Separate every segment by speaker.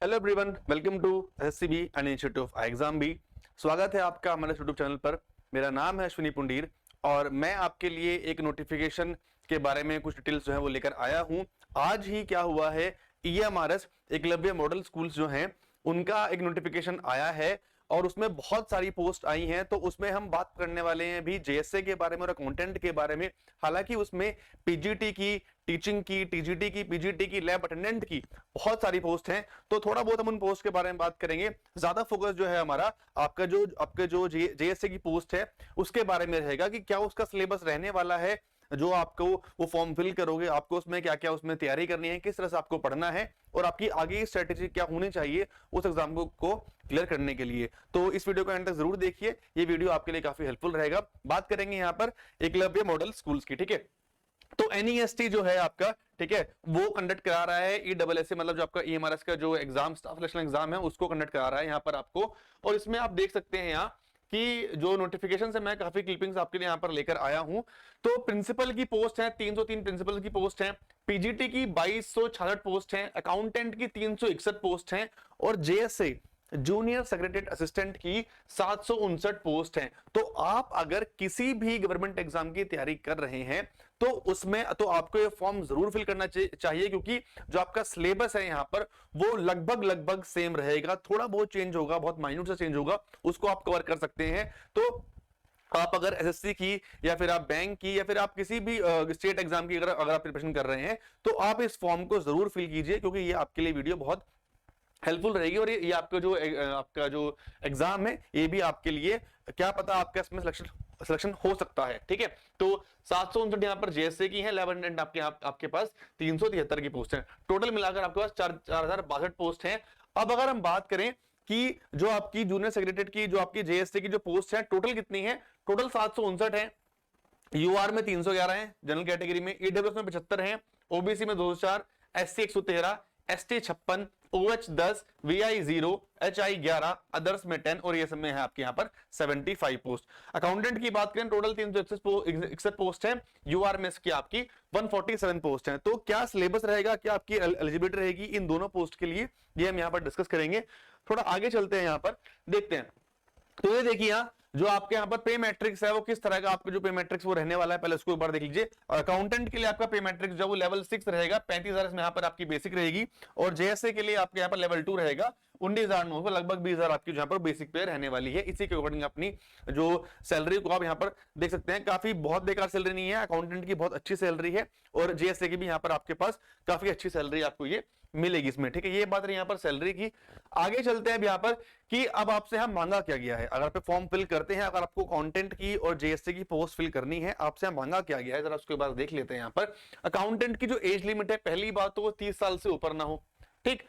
Speaker 1: Hello everyone, welcome to SCB and institute of exam B. स्वागत है आपका हमारे यूट्यूब चैनल पर। मेरा नाम है अश्विनी पुंडीर और मैं आपके लिए एक नोटिफिकेशन के बारे में कुछ डिटेल्स जो है वो लेकर आया हूं। आज ही क्या हुआ है, EMRS एकलव्य मॉडल स्कूल्स जो हैं उनका एक नोटिफिकेशन आया है और उसमें बहुत सारी पोस्ट आई हैं। तो उसमें हम बात करने वाले हैं भी JSA के बारे में और अकाउंटेंट के बारे में। हालांकि उसमें पीजीटी की, टीचिंग की, टीजीटी की, पीजीटी की, लैब अटेंडेंट की बहुत सारी पोस्ट हैं। तो थोड़ा बहुत हम उन पोस्ट के बारे में बात करेंगे। ज्यादा फोकस जो है हमारा आपका जो JSA की पोस्ट है उसके बारे में रहेगा कि क्या उसका सिलेबस रहने वाला है, जो आपको वो फॉर्म फिल करोगे आपको उसमें क्या क्या उसमें तैयारी करनी है, किस तरह से आपको पढ़ना है और आपकी आगे की स्ट्रेटेजी क्या होनी चाहिए उस एग्जाम को क्लियर करने के लिए। तो इस वीडियो को एंड तक जरूर देखिए, ये वीडियो आपके लिए काफी हेल्पफुल रहेगा। बात करेंगे यहाँ पर एकलव्य मॉडल स्कूल्स की, ठीक है। तो NEST जो है आपका, ठीक है, वो कंडक्ट करा रहा है ESSA, मतलब जो आपका EMRS का जो एग्जाम, स्टाफ सिलेक्शन एग्जाम है उसको कंडक्ट करा रहा है यहाँ पर आपको। और इसमें आप देख सकते हैं यहाँ कि जो नोटिफिकेशन है, मैं काफी क्लिपिंग्स आपके लिए यहाँ पर लेकर आया हूं। तो प्रिंसिपल की पोस्ट है 303 प्रिंसिपल की पोस्ट है, पीजीटी की 2266 पोस्ट है, अकाउंटेंट की 361 पोस्ट है और JSA जूनियर सेक्रेटरीट असिस्टेंट की 759 पोस्ट हैं। तो आप अगर किसी भी गवर्नमेंट एग्जाम की तैयारी कर रहे हैं तो उसमें तो आपको ये फॉर्म जरूर फिल करना चाहिए, क्योंकि जो आपका सिलेबस है यहां पर वो लगभग सेम रहेगा। थोड़ा बहुत चेंज होगा, बहुत माइन्यूट सा चेंज होगा, उसको आप कवर कर सकते हैं। तो आप अगर SSC की या फिर आप बैंक की या फिर आप किसी भी स्टेट एग्जाम की अगर आप प्रिपरेशन कर रहे हैं तो आप इस फॉर्म को जरूर फिल कीजिए, क्योंकि ये आपके लिए वीडियो बहुत हेल्पफुल रहेगी। और ये आपका जो एग्जाम है ये भी आपके लिए क्या पता आपका इसमें सिलेक्शन हो सकता है, ठीक है। तो 759 यहाँ पर JSA की है, लैब अटेंडेंट आपके पास 373 की पोस्ट है। टोटल मिलाकर आपके पास 4062 पोस्ट है। अब अगर हम बात करें कि जो आपकी जूनियर सेक्रेटरीट की, जो आपकी JSA की जो पोस्ट है टोटल कितनी है, टोटल 759 है। UR में 311 है, जनरल कैटेगरी में, EWS में 75 है, OBC में 204, SC 113, ST 56, OH 10, VI 0, HI 11, others में 10 और ये सब में है आपके यहाँ पर 75 पोस्ट। अकाउंटेंट की बात करें टोटल 361 पोस्ट है, UR में इसकी आपकी 147 पोस्ट है। तो क्या सिलेबस रहेगा, क्या आपकी एलिजिबिलिटी रहेगी इन दोनों पोस्ट के लिए, ये हम यहाँ पर डिस्कस करेंगे। थोड़ा आगे चलते हैं, यहाँ पर देखते हैं। तो ये देखिए यहाँ जो आपके यहाँ पर पे मैट्रिक्स है वो किस तरह का आपका जो पे मैट्रिक्स वो रहने वाला है, पहले उसको एक बार देख लीजिए। अकाउंटेंट के लिए आपका पे मैट्रिक्स जो वो लेवल 6 रहेगा, 35,000 इसमें यहाँ पर आपकी बेसिक रहेगी। और JSA के लिए आपके यहाँ पर लेवल 2 रहेगा, 19,900, लगभग 20,000 आपकी यहाँ पर बेसिक पे रहने वाली है। इसी के अकॉर्डिंग अपनी जो सैलरी को आप यहाँ पर देख सकते हैं, काफी बहुत बेकार सैलरी नहीं है, अकाउंटेंट की बहुत अच्छी सैलरी है और JSA की भी यहाँ पर आपके पास काफी अच्छी सैलरी आपको ये मिलेगी इसमें, ठीक है। ये बात रही यहाँ पर सैलरी की। आगे चलते हैं यहाँ पर कि अब आपसे हम मांगा क्या गया है। अगर आप फॉर्म फिल करते हैं, अगर आपको अकाउंटेंट की और JSA की पोस्ट फिल करनी है, आपसे हम मांगा क्या गया है जरा उसके बाद देख लेते हैं। यहाँ पर अकाउंटेंट की जो एज लिमिट है, पहली बात तो वो 30 साल से ऊपर ना हो, ठीक।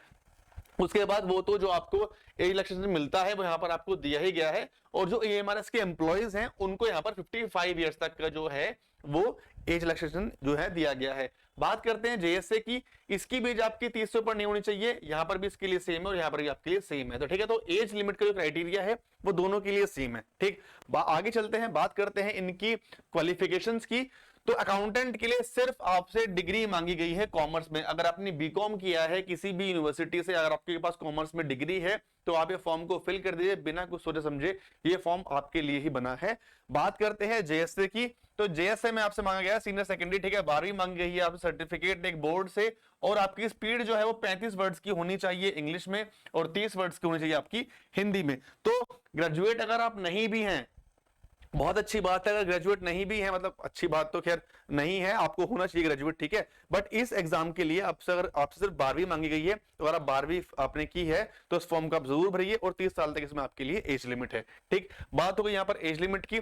Speaker 1: उसके बाद वो तो जो आपको एज रिलैक्सेशन मिलता है वो यहाँ पर आपको दिया ही गया है। और जो EMRS के एम्प्लॉयज हैं उनको यहाँ पर 55 ईयर्स तक का जो है वो एज रिलैक्सेशन जो है दिया गया है। बात करते हैं JSA की, इसकी भी एज आपकी 30 से ऊपर नहीं होनी चाहिए, यहाँ पर भी इसके लिए सेम है और यहाँ पर भी आपके लिए सेम है। तो ठीक है, तो एज लिमिट का जो क्राइटेरिया है वो दोनों के लिए सेम है, ठीक। आगे चलते हैं, बात करते हैं इनकी क्वालिफिकेशंस की। तो अकाउंटेंट के लिए सिर्फ आपसे डिग्री मांगी गई है कॉमर्स में। अगर आपने BCom किया है किसी भी यूनिवर्सिटी से, अगर आपके पास कॉमर्स में डिग्री है तो आप ये फॉर्म को फिल कर दीजिए बिना कुछ सोचे समझे, ये फॉर्म आपके लिए ही बना है। बात करते हैं JSA की, तो JSA में आपसे मांगा गया सीनियर सेकेंडरी, ठीक है, 12वीं मांगी गई है आपसे सर्टिफिकेट एक बोर्ड से। और आपकी स्पीड जो है वो 35 वर्ड्स की होनी चाहिए इंग्लिश में और 30 वर्ड्स की होनी चाहिए आपकी हिंदी में। तो ग्रेजुएट अगर आप नहीं भी हैं, बहुत अच्छी बात है। अगर ग्रेजुएट नहीं भी है, मतलब अच्छी बात तो खैर नहीं है, आपको होना चाहिए ग्रेजुएट, ठीक है। बट इस एग्जाम के लिए आपसे अगर आपसे सिर्फ 12वीं मांगी गई है, तो अगर आप 12वीं आपने की है तो इस फॉर्म को आप जरूर भरिए और 30 साल तक इसमें आपके लिए एज लिमिट है, ठीक। बात हो गई यहाँ पर एज लिमिट की।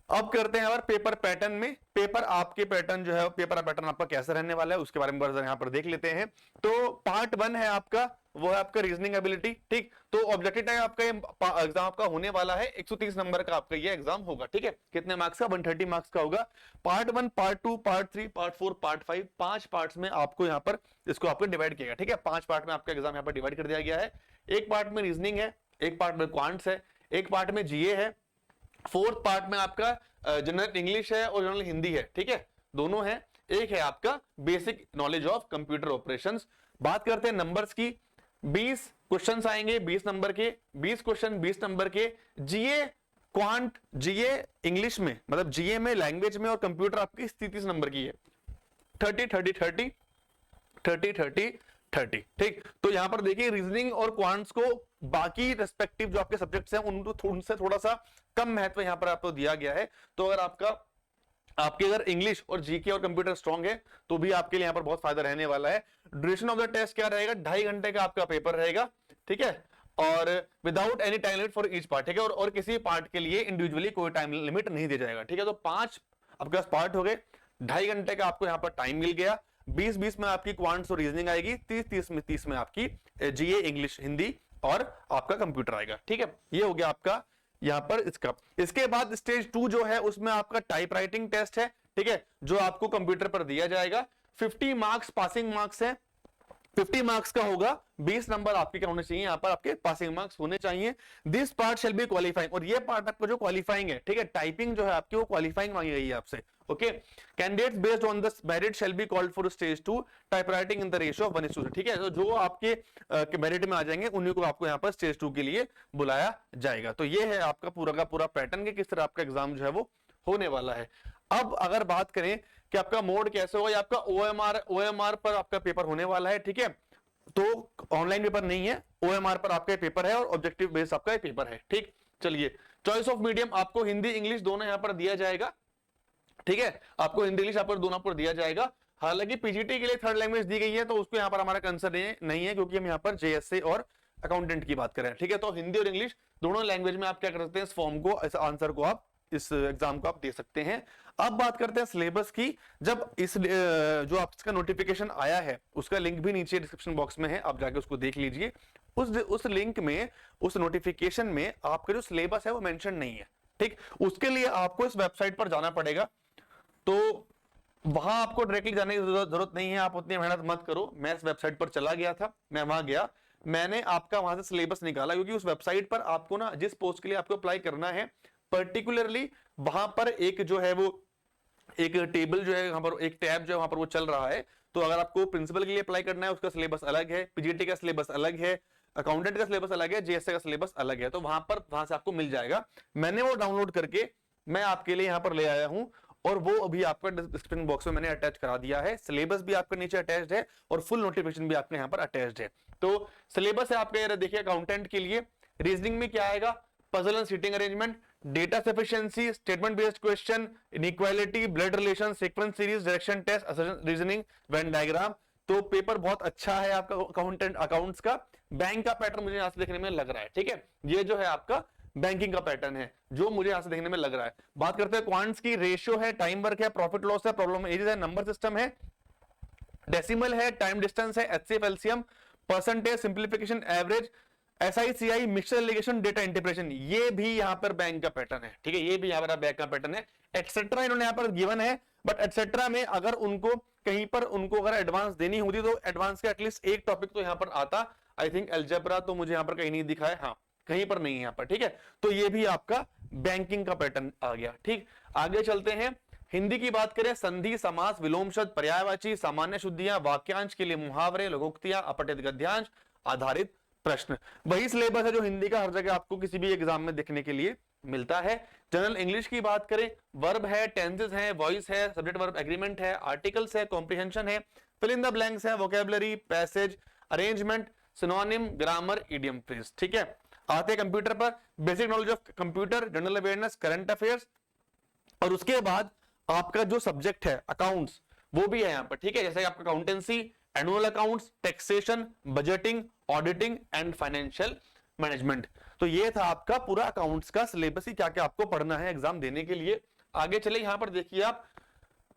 Speaker 1: अब करते हैं यार पेपर पैटर्न में। पेपर आपके पैटर्न जो है, पेपर पैटर्न आपका कैसा रहने वाला है उसके बारे में यहाँ पर देख लेते हैं। तो पार्ट 1 है आपका, वो है आपका रीजनिंग एबिलिटी, ठीक। तो ऑब्जेक्टिव टाइम आपका एग्जाम आपका होने वाला है 130 नंबर का आपका ये एग्जाम होगा, ठीक है। कितने मार्क्स का? 130 मार्क्स का होगा। Part 1, part 2, part 3, part 4, part 5, 5 parts में आपको यहाँ पर इसको आपको डिवाइड किया गया, ठीक है। 5 पार्ट में आपका एग्जाम यहाँ पर डिवाइड कर दिया गया है। एक पार्ट में रीजनिंग है, एक पार्ट में क्वांट्स है, एक पार्ट में GA है, 4th पार्ट में आपका जनरल इंग्लिश है और जनरल हिंदी है, ठीक है, दोनों है। एक है आपका basic knowledge of computer operations. बात करते हैं नंबर्स की, 20, क्वेश्चंस आएंगे 20 नंबर के, 20 क्वेश्चन 20 नंबर के। जीए क्वांट, जीए इंग्लिश में, मतलब जीए में, लैंग्वेज में और कंप्यूटर आपकी 30 नंबर की है। 30 30 30 30 30 30, ठीक। तो यहां पर देखिए रीजनिंग और क्वांट्स को बाकी रेस्पेक्टिव जो आपके सब्जेक्ट्स हैं उनसे थोड़ा सा कम महत्व यहां पर आपको दिया गया है। तो अगर आपके अगर इंग्लिश और जीके और कंप्यूटर स्ट्रांग है तो भी आपके लिए यहां पर बहुत फायदा रहने वाला है। ड्यूरेशन ऑफ द टेस्ट क्या रहेगा, 2.5 घंटे का आपका पेपर रहेगा, ठीक है, और without any time limit for each part, ठीक है, और किसी पार्ट के लिए इंडिविजुअली कोई टाइम लिमिट नहीं दिया जाएगा, ठीक है। तो 5 आपके पास पार्ट हो गए, 2.5 घंटे का आपको यहां पर टाइम मिल गया। 20-20 में आपकी क्वांट्स और रीजनिंग आएगी, 30 में आपकी जीए इंग्लिश हिंदी और आपका कंप्यूटर आएगा, ठीक है। ये हो गया आपका यहां पर इसका। इसके बाद स्टेज 2 जो है उसमें आपका टाइप राइटिंग टेस्ट है, ठीक है, जो आपको कंप्यूटर पर दिया जाएगा। 50 मार्क्स पासिंग मार्क्स है, 50 मार्क्स का होगा, 20 नंबर आपके क्या होने चाहिए, यहां पर आपके पासिंग मार्क्स होने चाहिए। This part shall be qualifying, और ये पार्ट आपका जो क्वालिफाइंग है, ठीक है, टाइपिंग जो है आपकी वो क्वालिफाइंग मांगी गई है आपसे, okay. Candidates based on the merit shall be called for stage 2 type writing in the ratio of 1:2, ठीक है। तो जो आपके मेरिट में आ जाएंगे उन्हीं को आपको यहाँ पर स्टेज 2 के लिए बुलाया जाएगा। तो ये है आपका पूरा का पूरा पैटर्न के किस तरह आपका एग्जाम जो है वो होने वाला है। अब अगर बात करें कि आपका मोड कैसे होगा, आपका ओएमआर पर आपका पेपर होने वाला है, ठीक है। तो ऑनलाइन पेपर नहीं है, ओएमआर पर आपका पेपर है और ऑब्जेक्टिव बेस्ड आपका पेपर है, ठीक। चलिए, चॉइस ऑफ मीडियम आपको हिंदी इंग्लिश दोनों यहां पर दिया जाएगा, ठीक है, आपको हिंदी इंग्लिश आपको दोनों पर दिया जाएगा। हालांकि पीजीटी के लिए थर्ड लैंग्वेज दी गई है तो उसको यहां पर हमारा कंसर्न नहीं है, क्योंकि हम यहां पर जेएसए और अकाउंटेंट की बात करें, ठीक है। तो हिंदी और इंग्लिश दोनों लैंग्वेज में आप क्या कर सकते हैं, इस फॉर्म को, इस आंसर को आप, इस एग्जाम को आप दे सकते हैं। अब बात करते हैं सिलेबस की। जब इस जो आपका नोटिफिकेशन आया है उसका लिंक भी नीचे डिस्क्रिप्शन बॉक्स में है, आप जाके उसको देख लीजिए। उस लिंक में, उस नोटिफिकेशन में आपका जो सिलेबस है वो मेंशन नहीं है, ठीक। उसके लिए आपको इस वेबसाइट पर जाना पड़ेगा, तो वहां आपको डायरेक्टली जाने की जरूरत नहीं है, आप उतनी मेहनत मत करो। मैं इस वेबसाइट पर चला गया था, मैं वहां गया, मैंने आपका वहां से सिलेबस निकाला, क्योंकि उस वेबसाइट पर आपको ना जिस पोस्ट के लिए आपको अप्लाई करना है पर्टिकुलरली वहां पर एक जो है वो एक टेबल जो है वहां पर, एक टैब जो है वहां पर वो चल रहा है। तो अगर आपको प्रिंसिपल के लिए अप्लाई करना है उसका सिलेबस अलग है, पीजीटी का सिलेबस अलग है, अकाउंटेंट का सिलेबस अलग है, जेएसए का सिलेबस अलग है, तो वहां से आपको मिल जाएगा। मैंने वो डाउनलोड करके मैं आपके लिए यहां पर ले आया हूं और वो अभी आपका डिस्क्रिप्शन बॉक्स में मैंने अटैच करा दिया है। सिलेबस भी आपका नीचे अटैच्ड है और फुल नोटिफिकेशन भी आपके यहाँ पर अटैच्ड है। तो सिलेबस है आपका, ये देखिए, अकाउंटेंट के लिए रीजनिंग में क्या आएगा, puzzle and seating arrangement, data sufficiency, statement based question, inequality, blood relation, sequence series, direction test, reasoning, Venn diagram. तो पेपर बहुत अच्छा है आपका अकाउंटेंट अकाउंट्स का। बैंक का पैटर्न मुझे यहां से देखने में लग रहा है, ठीक है, ये जो है आपका बैंकिंग का पैटर्न है जो मुझे यहां से देखने में लग रहा है। बात करते हैं क्वांट्स की, रेशियो है, टाइम वर्क है, प्रॉफिट लॉस है, प्रॉब्लम एरियाज है, नंबर सिस्टम है, डेसिमल है, टाइम डिस्टेंस है, HCF LCM, percentage, simplification, average, SI CI, mixture alligation, data interpretation, ये भी यहां पर बैंक का पैटर्न है, ठीक है, ये भी यहां पर बैंक का पैटर्न है। एटसेट्रा इन्होंने यहां पर गिवन है, बट एटसेट्रा में अगर उनको कहीं पर उनको अगर एडवांस देनी होती तो एडवांस का एटलीस्ट एक टॉपिक तो यहां पर आता। आई थिंक अलजेब्रा तो मुझे यहां पर कहीं नहीं दिखा है, हाँ कहीं पर नहीं है यहां पर, ठीक है। तो ये भी आपका बैंकिंग का पैटर्न आ गया, ठीक। आगे चलते हैं, हिंदी की बात करें, संधि, समास, विलोम शब्द, पर्यायवाची, सामान्य शुद्धियां, वाक्यांश के लिए मुहावरे, लघुक्तियां, अपठित गद्यांश आधारित प्रश्न। वही सिलेबस है जो हिंदी का हर जगह आपको किसी भी एग्जाम में देखने के लिए मिलता है। जनरल इंग्लिश की बात करें, वर्ब है, टेंसेस है, वॉइस है, सब्जेक्ट वर्ब एग्रीमेंट है, आर्टिकल्स है, कॉम्प्रिहेंशन है, फिल इन द ब्लैंक्स है, vocabulary, passage, arrangement, synonym, grammar, idiom phrase, ठीक है। आते हैं कंप्यूटर पर, basic knowledge of computer, general awareness, current affairs, और उसके बाद आपका जो सब्जेक्ट है अकाउंट्स वो भी है यहाँ पर, ठीक है, जैसे आपका accountancy, annual accounts, taxation, budgeting, auditing and financial management. तो ये था आपका पूरा अकाउंट्स का सिलेबस ही, क्या क्या आपको पढ़ना है एग्जाम देने के लिए। आगे चले, यहां पर देखिए आप,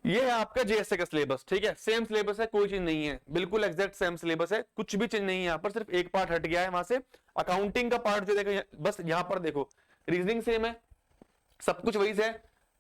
Speaker 1: ये है आपका जेएसए का सिलेबस, ठीक है, सेम सिलेबस है, कोई चीज नहीं है, बिल्कुल एग्जैक्ट सेम सिलेबस है, कुछ भी चीज नहीं है यहाँ पर, सिर्फ एक पार्ट हट गया है वहां से। अकाउंटिंग का पार्ट जो देखो, बस यहाँ पर देखो, रीजनिंग सेम है, सब कुछ वही है,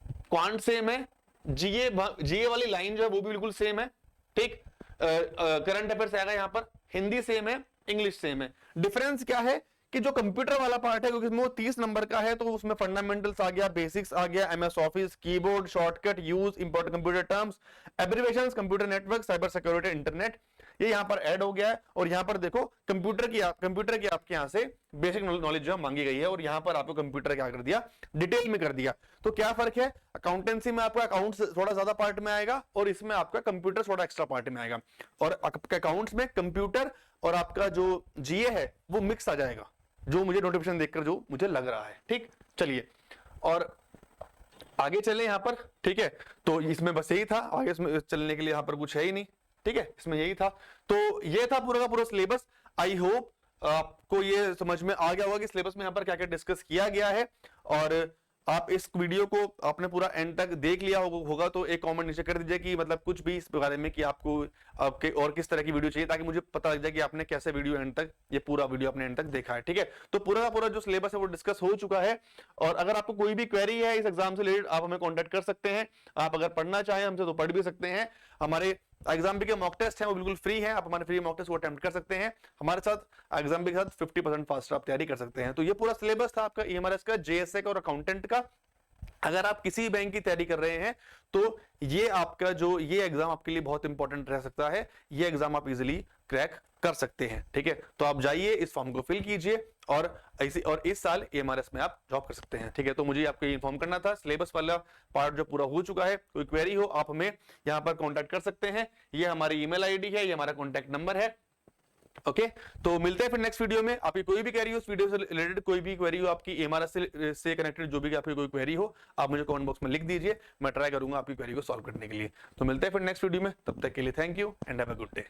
Speaker 1: क्वांट सेम है, जीए वाली लाइन जो है वो भी बिल्कुल सेम है, ठीक। करंट अफेयर्स आएगा यहाँ पर, हिंदी सेम है, इंग्लिश सेम है। डिफरेंस क्या है कि जो कंप्यूटर वाला पार्ट है, क्योंकि इसमें वो 30 नंबर का है, तो उसमें फंडामेंटल्स आ गया, बेसिक्स आ गया, MS office, keyboard, shortcut use, important computer terms, abbreviations, computer network, cyber security, internet, ये यहाँ पर ऐड हो गया है और यहाँ पर देखो कंप्यूटर की आपके यहाँ से बेसिक नॉलेज जो मांगी गई है और यहाँ पर आपको कंप्यूटर क्या कर दिया, डिटेल में कर दिया। तो क्या फर्क है, अकाउंटेंसी में आपका अकाउंट्स थोड़ा ज्यादा पार्ट में आएगा और इसमें आपका कंप्यूटर थोड़ा एक्स्ट्रा पार्ट में आएगा, और आपके अकाउंट्स में कंप्यूटर और आपका जो जीए है वो मिक्स आ जाएगा, जो मुझे नोटिफिकेशन देखकर जो मुझे लग रहा है। ठीक, चलिए और आगे चले यहाँ पर। ठीक है, तो इसमें बस यही था, आगे इसमें चलने के लिए यहाँ पर कुछ है ही नहीं। ठीक है, इसमें यही था। तो ये था पूरा का पूरा सिलेबस। आई होप आपको ये समझ में आ गया होगा कि सिलेबस में यहाँ पर क्या क्या डिस्कस किया गया है, और आप इस वीडियो को आपने पूरा एंड तक देख लिया होगा तो एक कमेंट नीचे कर दीजिए कि मतलब कुछ भी इस बारे में कि आपको आपके और किस तरह की वीडियो चाहिए, ताकि मुझे पता लग जाए कि आपने कैसे वीडियो एंड तक, ये पूरा वीडियो आपने एंड तक देखा है। ठीक है, तो पूरा का पूरा जो सिलेबस है वो डिस्कस हो चुका है, और अगर आपको कोई भी क्वेरी है इस एग्जाम से रिलेटेड आप हमें कॉन्टेक्ट कर सकते हैं। आप अगर पढ़ना चाहें हमसे तो पढ़ भी सकते हैं। हमारे एग्जाम के मॉक टेस्ट हैं वो बिल्कुल फ्री है, आप हमारे फ्री मॉक टेस्ट को अटेम्प्ट कर सकते हैं। हमारे साथ एग्जाम के साथ 50% फास्टर आप तैयारी कर सकते हैं। तो ये पूरा सिलेबस था आपका ईएमआरएस का, जेएसए का और अकाउंटेंट का। अगर आप किसी बैंक की तैयारी कर रहे हैं तो ये आपका जो ये एग्जाम आपके लिए बहुत इंपॉर्टेंट रह सकता है, ये एग्जाम आप इजीली क्रैक कर सकते हैं। ठीक है, तो आप जाइए इस फॉर्म को फिल कीजिए और इस साल एमआरएस में आप जॉब कर सकते हैं। ठीक है, तो मुझे आपको इन्फॉर्म करना था। सिलेबस वाला पार्ट जो पूरा हो चुका है, कोई क्वेरी हो आप हमें यहाँ पर कॉन्टेक्ट कर सकते हैं। ये हमारी ईमेल आईडी है, ये हमारा कॉन्टेक्ट नंबर है। ओके, तो मिलते हैं फिर नेक्स्ट वीडियो में। आपकी कोई भी क्वेरी हो इस वीडियो से रिलेटेड, कोई भी क्वेरी हो आपकी एमआरएस से कनेक्टेड, जो भी आपकी कोई क्वेरी हो आप मुझे कमेंट बॉक्स में लिख दीजिए, मैं ट्राई करूंगा आपकी क्वेरी को सॉल्व करने के लिए। तो मिलते हैं फिर नेक्स्ट वीडियो में, तब तक के लिए thank you and have a good day.